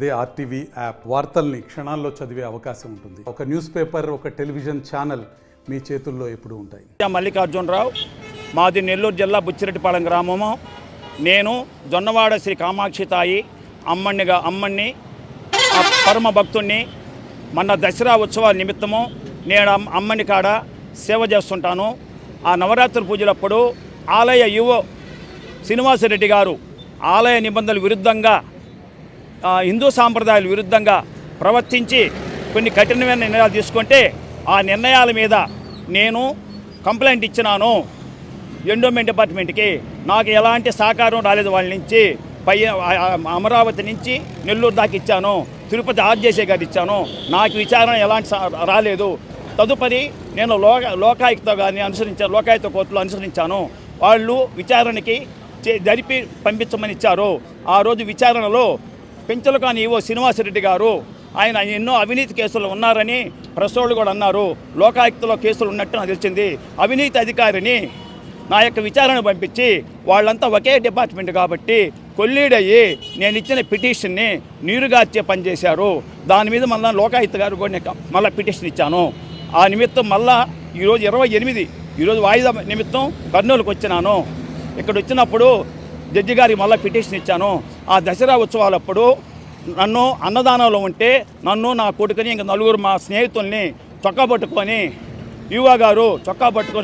అదే RTV app వార్తల్ని క్షణాల్లో చదివే అవకాశం ఉంటుంది. ఒక న్యూస్ పేపర్, ఒక టెలివిజన్ ఛానల్ మీ చేతుల్లో ఎప్పుడూ ఉంటాయి. మల్లికార్జునరావు, మాది నెల్లూరు జిల్లా బుచ్చిరెడ్డిపాలెం గ్రామము. నేను జొన్నవాడ శ్రీ కామాక్షి తాయి అమ్మణ్ణి పరమ భక్తుణ్ణి. మన దసరా ఉత్సవాల నిమిత్తము నేను అమ్మని కాడ సేవ చేస్తుంటాను. ఆ నవరాత్రి పూజలప్పుడు ఆలయ యువ శ్రీనివాసరెడ్డి గారు ఆలయ నిబంధనల విరుద్ధంగా, హిందూ సాంప్రదాయాల విరుద్ధంగా ప్రవర్తించి కొన్ని కఠినమైన నిర్ణయాలు తీసుకుంటే ఆ నిర్ణయాల మీద నేను కంప్లైంట్ ఇచ్చినాను ఎండోమెంట్ డిపార్ట్మెంట్కి. నాకు ఎలాంటి సహకారం రాలేదు వాళ్ళ నుంచి. అమరావతి నుంచి నెల్లూరు దాకా ఇచ్చాను, తిరుపతి ఆర్జేసీ గారు ఇచ్చాను, నాకు విచారణ ఎలాంటి రాలేదు. తదుపరి నేను లోకాయుక్త గారిని అనుసరించాను, లోకాయుక్త కోర్టులో అనుసరించాను. వాళ్ళు విచారణకి జరిపి పంపించమని ఇచ్చారు. ఆ రోజు విచారణలో పెంచలకాని ఈవో శ్రీనివాసరెడ్డి గారు ఆయన ఎన్నో అవినీతి కేసులు ఉన్నారని ప్రెస్ వాళ్ళు కూడా అన్నారు. లోకాయుక్తలో కేసులు ఉన్నట్టు నాకు తెలిసింది. అవినీతి అధికారిని నా యొక్క విచారణ పంపించి వాళ్ళంతా ఒకే డిపార్ట్మెంట్ కాబట్టి కొల్లీడయ్యి నేను ఇచ్చిన పిటిషన్ని నీరుగార్చే పనిచేశారు. దాని మీద మళ్ళీ లోకాయుక్త గారు కూడా మళ్ళీ పిటిషన్ ఇచ్చాను. ఆ నిమిత్తం మళ్ళా ఈరోజు 28 ఈరోజు వాయిదా నిమిత్తం కర్నూలుకు వచ్చినాను. ఇక్కడ వచ్చినప్పుడు జడ్జి గారికి మళ్ళీ పిటిషన్ ఇచ్చాను. ఆ దసరా ఉత్సవాలప్పుడు నన్ను అన్నదానంలో ఉంటే నన్ను, నా కొడుకుని, ఇంక నలుగురు మా స్నేహితుల్ని చొక్కా పట్టుకొని యువా గారు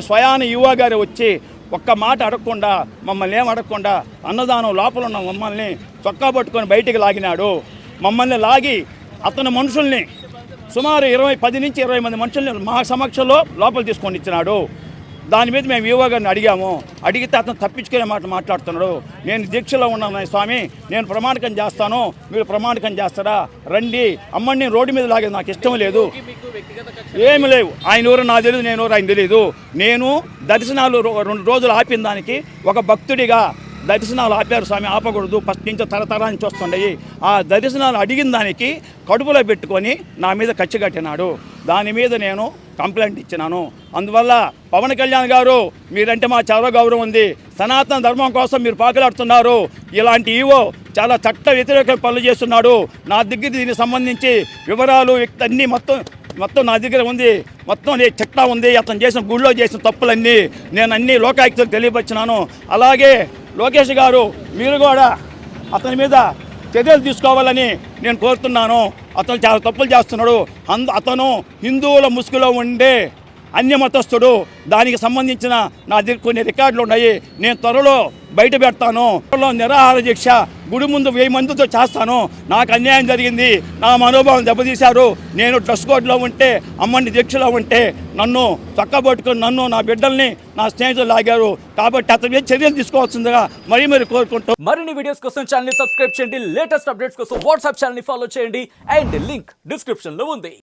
స్వయాన యువా గారు వచ్చి ఒక్క మాట అడగకుండా, మమ్మల్ని ఏం అడగకుండా అన్నదానం లోపల ఉన్న మమ్మల్ని చొక్కా పట్టుకొని బయటికి లాగినాడు. మమ్మల్ని లాగి అతని మనుషుల్ని సుమారు 10 నుంచి 20 మంది మనుషుల్ని మా సమక్షంలో లోపల తీసుకొని ఇచ్చినాడు. దాని మీద మేము యువా గారిని అడిగితే అతను తప్పించుకునే మాట మాట్లాడుతున్నాడు. నేను దీక్షలో ఉన్నాను స్వామి, నేను ప్రమాణికం చేస్తాను, మీరు ప్రమాణికం చేస్తారా, రండి. అమ్మని రోడ్డు మీద లాగేది నాకు ఇష్టం లేదు, ఏమి లేవు. ఆయన ఎవరు నాకు తెలియదు, నేను ఎవరు ఆయన తెలియదు. నేను దర్శనాలు 2 రోజులు ఆపిన దానికి ఒక భక్తుడిగా దర్శనాలు ఆపారు స్వామి, ఆపకూడదు, ఫస్ట్ నుంచి తరతరా నుంచి వస్తుండయి. ఆ దర్శనాలు అడిగిన దానికి కడుపులో పెట్టుకొని నా మీద కచ్చి కట్టినాడు. దాని మీద నేను కంప్లైంట్ ఇచ్చినాను. అందువల్ల పవన్ కళ్యాణ్ గారు, మీరంటే మా చాలా గౌరవం ఉంది, సనాతన ధర్మం కోసం మీరు పాకులాడుతున్నారు. ఇలాంటి ఈవో చాలా చట్ట వ్యతిరేక పనులు చేస్తున్నాడు. నా దగ్గర దీనికి సంబంధించి వివరాలు అన్నీ మొత్తం నా దగ్గర ఉంది. మొత్తం చట్టా ఉంది. అతను చేసిన గుళ్ళో చేసిన తప్పులన్నీ నేను అన్నీ లోకాయుక్తకు తెలియపరిచినాను. అలాగే లోకేష్ గారు, మీరు కూడా అతని మీద చర్యలు తీసుకోవాలని నేను కోరుతున్నాను. అతను చాలా తప్పులు చేస్తున్నాడు. అతను హిందువుల ముసుగులో ఉండే అన్యమతస్థుడు. దానికి సంబంధించిన నా దగ్గర కొన్ని రికార్డులు ఉన్నాయి. నేను త్వరలో బయట పెడతాను. త్వరలో నిరాహార దీక్ష గుడి ముందు 1000 మందితో చేస్తాను. నాకు అన్యాయం జరిగింది, నా మనోభావం దెబ్బతీశారు. నేను డ్రెస్ కోడ్లో ఉంటే, అమ్మని దీక్షలో ఉంటే నన్ను చక్కబట్టుకొని నన్ను, నా బిడ్డల్ని, నా స్నేహితులు లాగారు. కాబట్టి అతని మీద చర్యలు తీసుకోవాల్సిందిగా మరీ కోరుకుంటాం. మరిన్ని వీడియోస్ కోసం ఛానల్ సబ్స్క్రైబ్ చేయండి. లేటెస్ట్ అప్డేట్స్ కోసం వాట్సాప్ ఛానల్ ఫాలో చేయండి. అండ్ లింక్ డిస్క్రిప్షన్ లో ఉంది.